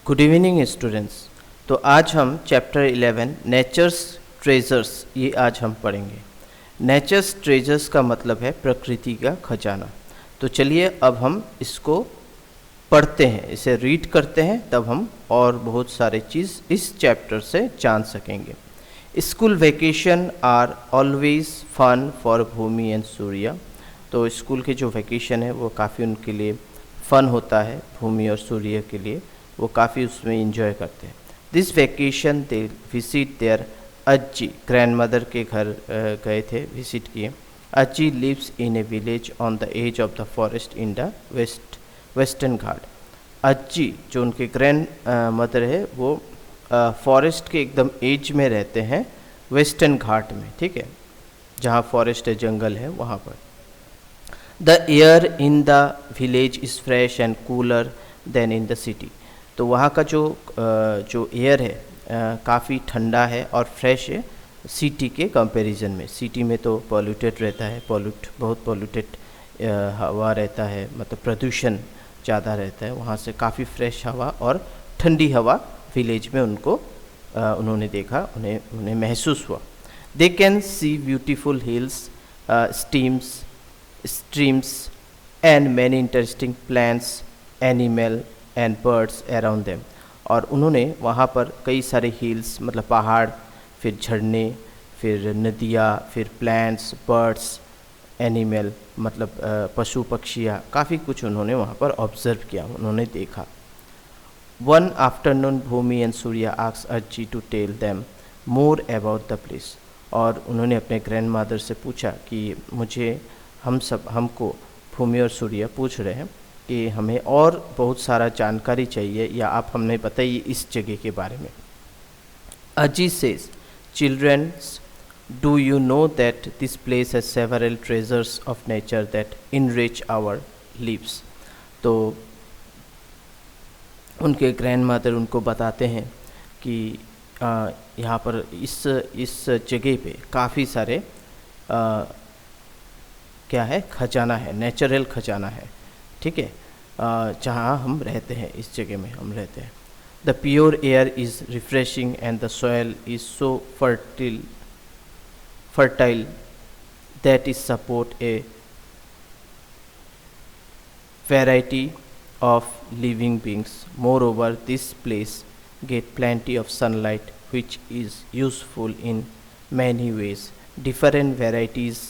Good evening students. तो आज हम चैप्टर 11 नेचर्स ट्रेजर्स ये आज हम पढ़ेंगे। नेचर्स ट्रेजर्स का मतलब है प्रकृति का खजाना। तो चलिए अब हम इसको पढ़ते हैं, इसे रीड करते हैं, तब हम और बहुत सारे चीज़ इस चैप्टर से जान सकेंगे। School vacation are always fun for Bhumi and Surya. तो स्कूल के जो वेकेशन है वो काफ़ी उनके लिए फ़न होता है, भूमि और सूर्य के लिए वो काफ़ी उसमें इंजॉय करते हैं। This vacation they visit their अज्जी, ग्रैंड मदर के घर गए थे, विजिट किए। अज्जी lives in a village on the edge of the forest in the western Ghat. अज्जी जो उनके ग्रैंड मदर है वो फॉरेस्ट के एकदम एज में रहते हैं, वेस्टर्न घाट में, ठीक है, जहाँ फॉरेस्ट है, जंगल है, वहाँ पर। The air in the village is fresh and cooler then in the city. तो वहाँ का जो एयर है काफ़ी ठंडा है और फ्रेश है सिटी के कंपैरिजन में। सिटी में तो पॉल्यूटेड रहता है, बहुत पॉल्यूटेड हवा रहता है, मतलब प्रदूषण ज़्यादा रहता है। वहाँ से काफ़ी फ्रेश हवा और ठंडी हवा विलेज में उन्होंने देखा, उन्हें महसूस हुआ। They can see beautiful hills, streams and many interesting plants, animal and birds around them। और उन्होंने वहाँ पर कई सारे हिल्स मतलब पहाड़, फिर झरने, फिर नदियाँ, फिर प्लांट्स, बर्ड्स, एनिमल मतलब पशु पक्षियाँ, काफ़ी कुछ उन्होंने वहाँ पर ऑब्ज़र्व किया, उन्होंने देखा। One afternoon Bhoomi and Surya asked अज्जी to tell them more about the place. और उन्होंने अपने ग्रैंड मदर से पूछा कि हमको भूमि और सूर्य पूछ रहे हैं कि हमें और बहुत सारा जानकारी चाहिए, या आप हमें बताइए इस जगह के बारे में। Aji says, childrens, do you know that this place has several treasures of nature that enrich our lives. तो उनके ग्रैंड मदर उनको बताते हैं कि यहाँ पर इस जगह पे काफ़ी सारे क्या है, खजाना है, नेचुरल खजाना है, ठीक है, जहाँ हम रहते हैं, इस जगह में हम रहते हैं। The pure air is refreshing and the soil is so fertile that is support A variety of living beings. Moreover, this place get plenty of sunlight, which is useful in many ways. Different varieties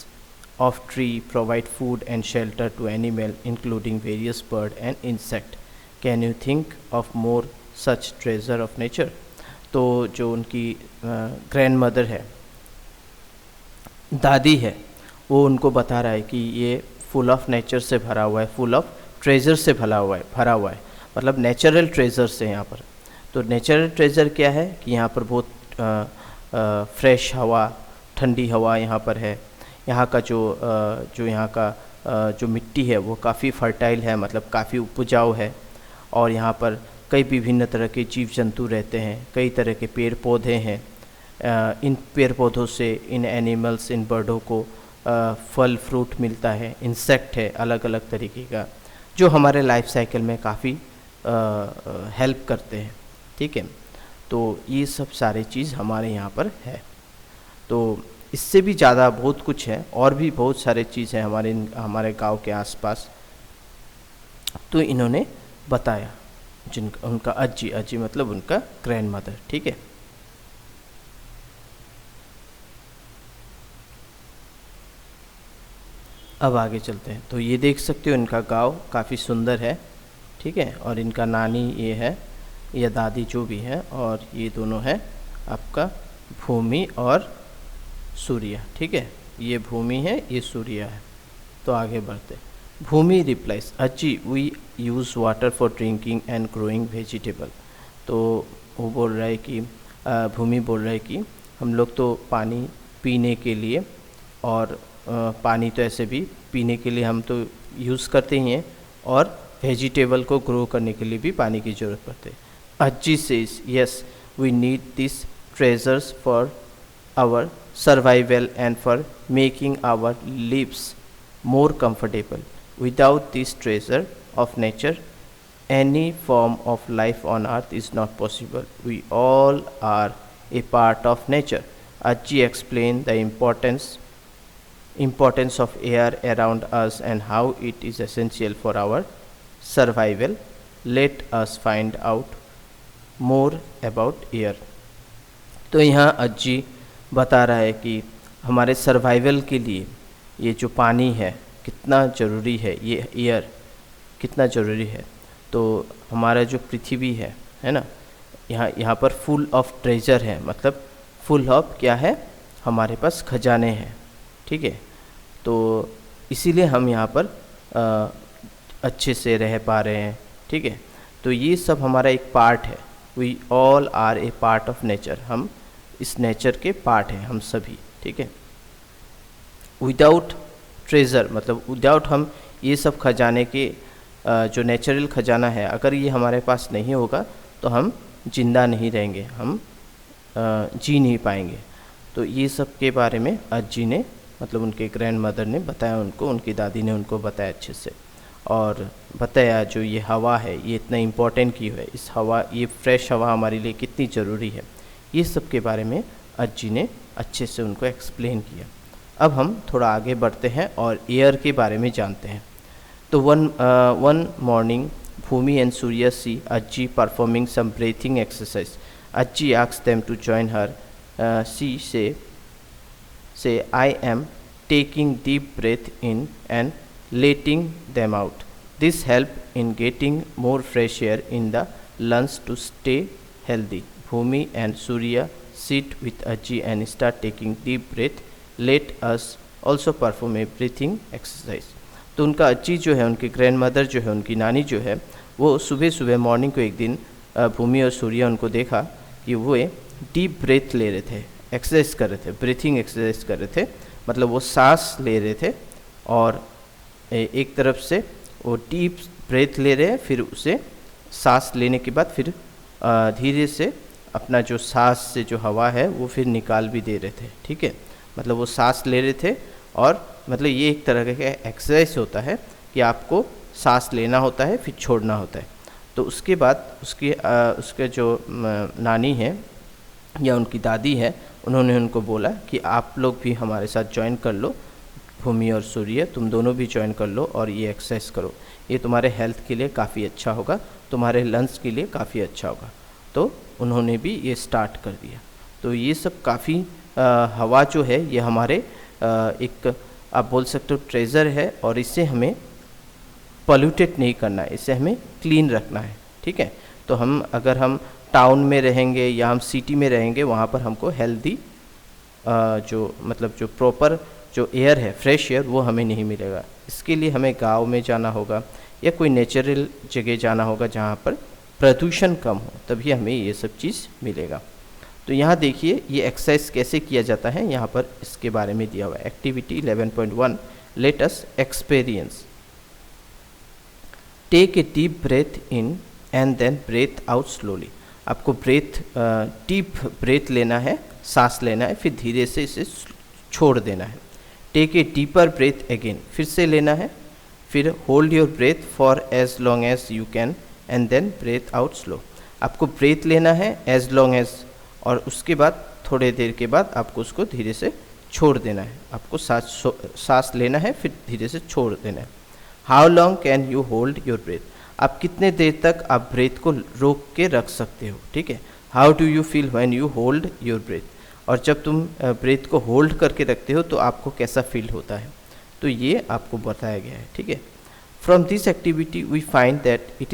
of tree provide food and shelter to animal, including various bird and insect. Can you think of more such treasure of nature? तो जो उनकी grand mother है, दादी है, वो उनको बता रहा है कि ये फुल ऑफ नेचर से भरा हुआ है, फुल ऑफ ट्रेजर से भरा हुआ है, मतलब नेचुरल ट्रेजर्स है यहाँ पर। तो नेचुरल ट्रेजर क्या है कि यहाँ पर बहुत फ्रेश हवा, ठंडी हवा यहाँ पर है। यहाँ का जो यहाँ का जो मिट्टी है वो काफ़ी फर्टाइल है, मतलब काफ़ी उपजाऊ है। और यहाँ पर कई विभिन्न तरह के जीव जंतु रहते हैं, कई तरह के पेड़ पौधे हैं। इन पेड़ पौधों से, इन एनिमल्स, इन बर्डों को फल फ्रूट मिलता है, इंसेक्ट है अलग अलग तरीके का, जो हमारे लाइफ साइकिल में काफ़ी हेल्प करते हैं, ठीक है। तो ये सब सारी चीज़ हमारे यहाँ पर है। तो इससे भी ज़्यादा बहुत कुछ है, और भी बहुत सारे चीज़ हैं हमारे गांव के आसपास। तो इन्होंने बताया, उनका अज्जी मतलब उनका ग्रैंड मदर, ठीक है। अब आगे चलते हैं। तो ये देख सकते हो इनका गांव काफ़ी सुंदर है, ठीक है। और इनका नानी ये है, या दादी जो भी है, और ये दोनों है आपका भूमि और सूर्य, ठीक है। ये भूमि है, ये सूर्य है। तो आगे बढ़ते। भूमि रिप्लाइज, अज्जी we use water for drinking and growing vegetable. तो वो बोल रहा है कि भूमि बोल रहा है कि हम लोग तो पानी पीने के लिए, और पानी तो ऐसे भी पीने के लिए हम तो यूज़ करते ही हैं, और वेजिटेबल को ग्रो करने के लिए भी पानी की ज़रूरत पड़ती है। अज्जी says, yes we need this treasures for our survival and for making our lives more comfortable. Without this treasure of nature any form of life on earth is not possible. We all are a part of nature. Ajji explained the importance of air around us and how it is essential for our survival. Let us find out more about air. तो यहाँ अज्जी बता रहा है कि हमारे survival के लिए ये जो पानी है कितना ज़रूरी है, ये एयर कितना ज़रूरी है। तो हमारा जो पृथ्वी है ना, यहाँ पर फुल ऑफ ट्रेजर है, मतलब फुल ऑफ क्या है, हमारे पास खजाने हैं, ठीक है। तो इसीलिए हम यहाँ पर अच्छे से रह पा रहे हैं, ठीक है। तो ये सब हमारा एक पार्ट है। We all are a part of nature, हम इस नेचर के पार्ट हैं हम सभी, ठीक है। विदाउट ट्रेजर मतलब विदाउट हम ये सब खजाने के जो नेचुरल खजाना है, अगर ये हमारे पास नहीं होगा तो हम जिंदा नहीं रहेंगे, हम जी नहीं पाएंगे। तो ये सब के बारे में अज्जी ने मतलब उनके ग्रैंड मदर ने बताया उनको, उनकी दादी ने उनको बताया अच्छे से, और बताया जो ये हवा है ये इतना इम्पोर्टेंट क्यों है, इस हवा, ये फ्रेश हवा हमारे लिए कितनी ज़रूरी है, ये सब के बारे में अज्जी ने अच्छे से उनको एक्सप्लेन किया। अब हम थोड़ा आगे बढ़ते हैं और एयर के बारे में जानते हैं। तो one morning Bhoomi and Surya see अज्जी परफॉर्मिंग सम ब्रीथिंग एक्सरसाइज। अज्जी asked them to join her. She says I am taking deep breath in and letting them out. This help in getting more fresh air in the lungs to stay healthy. Bhumi and Surya sit with Ajji and start taking deep breath. Let us also perform a breathing exercise. तो उनका अज्जी जो है, उनकी grand mother जो है, उनकी नानी जो है, वो सुबह सुबह मॉर्निंग को एक दिन भूमि और सूर्या उनको देखा कि वो डीप ब्रेथ ले रहे थे, एक्सरसाइज कर रहे थे, ब्रीथिंग एक्सरसाइज कर रहे थे, मतलब वो सांस ले रहे थे और एक तरफ से वो डीप ब्रेथ ले रहे हैं, फिर उसे सांस लेने के बाद फिर धीरे से अपना जो सांस से जो हवा है वो फिर निकाल भी दे रहे थे, ठीक है। मतलब वो सांस ले रहे थे और मतलब ये एक तरह का एक्सरसाइज होता है कि आपको सांस लेना होता है फिर छोड़ना होता है। तो उसके बाद उसके जो नानी है या उनकी दादी है, उन्होंने उनको बोला कि आप लोग भी हमारे साथ ज्वाइन कर लो, भूमि और सूर्य तुम दोनों भी ज्वाइन कर लो और ये एक्सरसाइज करो, ये तुम्हारे हेल्थ के लिए काफ़ी अच्छा होगा, तुम्हारे लंग्स के लिए काफ़ी अच्छा होगा। तो उन्होंने भी ये स्टार्ट कर दिया। तो ये सब काफ़ी हवा जो है ये हमारे एक आप बोल सकते हो ट्रेजर है, और इससे हमें पॉल्यूटेड नहीं करना है, इसे हमें क्लीन रखना है, ठीक है। तो अगर हम टाउन में रहेंगे या हम सिटी में रहेंगे, वहाँ पर हमको हेल्दी जो प्रॉपर जो एयर है, फ्रेश एयर, वो हमें नहीं मिलेगा। इसके लिए हमें गांव में जाना होगा या कोई नेचुरल जगह जाना होगा जहाँ पर प्रदूषण कम हो, तभी हमें ये सब चीज़ मिलेगा। तो यहाँ देखिए ये एक्सरसाइज कैसे किया जाता है, यहाँ पर इसके बारे में दिया हुआ है। Activity 11.1 let us experience. Take a deep breath in and then breath out slowly. आपको डीप ब्रेथ लेना है, सांस लेना है, फिर धीरे से इसे छोड़ देना है। Take a deeper breath again, फिर से लेना है, फिर hold your breath for as long as you can and then breath out slow. आपको ब्रेथ लेना है एज लॉन्ग एज, और उसके बाद थोड़े देर के बाद आपको उसको धीरे से छोड़ देना है। आपको सांस लेना है फिर धीरे से छोड़ देना है। How long can you hold your breath, आप कितने देर तक आप ब्रेथ को रोक के रख सकते हो, ठीक है। How do you feel when you hold your breath, और जब तुम ब्रेथ को होल्ड करके रखते हो तो आपको कैसा फील होता है, तो ये आपको बताया गया है, ठीक है। From this activity we find that it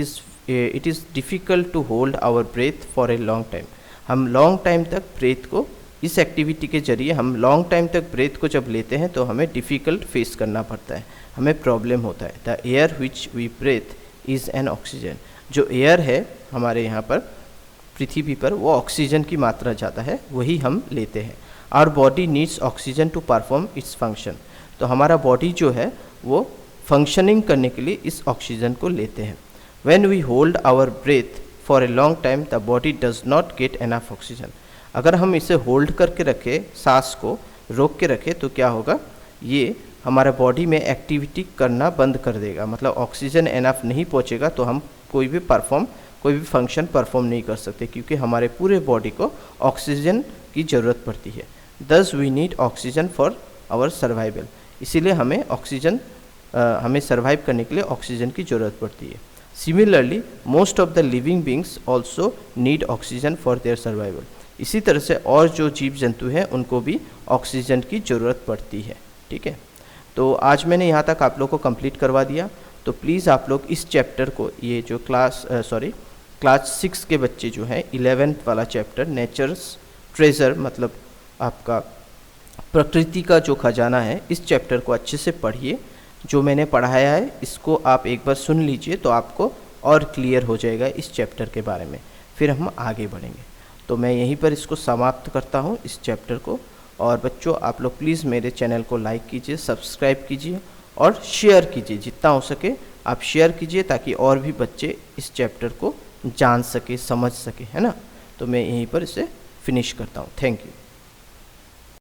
is difficult to hold our breath for a long time. हम लॉन्ग टाइम तक ब्रेथ को, इस एक्टिविटी के जरिए हम लॉन्ग टाइम तक ब्रेथ को जब लेते हैं तो हमें डिफ़िकल्ट फेस करना पड़ता है, हमें प्रॉब्लम होता है। The air which we breath is an oxygen, जो एयर है हमारे यहाँ पर पृथ्वी पर वो ऑक्सीजन की मात्रा ज़्यादा है, वही हम लेते हैं। Our body needs oxygen to perform its function, तो हमारा बॉडी जो है वो फंक्शनिंग करने के लिए इस ऑक्सीजन को लेते हैं। When we hold our breath for a long time the body does not get enough oxygen. अगर हम इसे होल्ड करके रखें, सांस को रोक के रखें, तो क्या होगा, ये हमारा बॉडी में एक्टिविटी करना बंद कर देगा, मतलब ऑक्सीजन एनफ नहीं पहुँचेगा तो हम कोई भी फंक्शन परफॉर्म नहीं कर सकते, क्योंकि हमारे पूरे बॉडी को ऑक्सीजन की ज़रूरत पड़ती है। Thus we need oxygen for our survival, इसीलिए हमें सर्वाइव करने के लिए ऑक्सीजन की ज़रूरत पड़ती है। Similarly most of the living beings also need oxygen for their survival, इसी तरह से और जो जीव जंतु हैं उनको भी ऑक्सीजन की ज़रूरत पड़ती है। ठीक है, तो आज मैंने यहाँ तक आप लोग को कंप्लीट करवा दिया। तो प्लीज़ आप लोग इस चैप्टर को, ये जो क्लास 6 के बच्चे जो हैं 11th वाला चैप्टर नेचर्स ट्रेजर, मतलब आपका प्रकृति का जो खजाना है, इस चैप्टर को अच्छे से पढ़िए। जो मैंने पढ़ाया है इसको आप एक बार सुन लीजिए तो आपको और क्लियर हो जाएगा इस चैप्टर के बारे में, फिर हम आगे बढ़ेंगे। तो मैं यहीं पर इसको समाप्त करता हूँ इस चैप्टर को। और बच्चों आप लोग प्लीज़ मेरे चैनल को लाइक कीजिए, सब्सक्राइब कीजिए और शेयर कीजिए, जितना हो सके आप शेयर कीजिए, ताकि और भी बच्चे इस चैप्टर को जान सके, समझ सके, है ना। तो मैं यहीं पर इसे फिनिश करता हूँ। Thank you.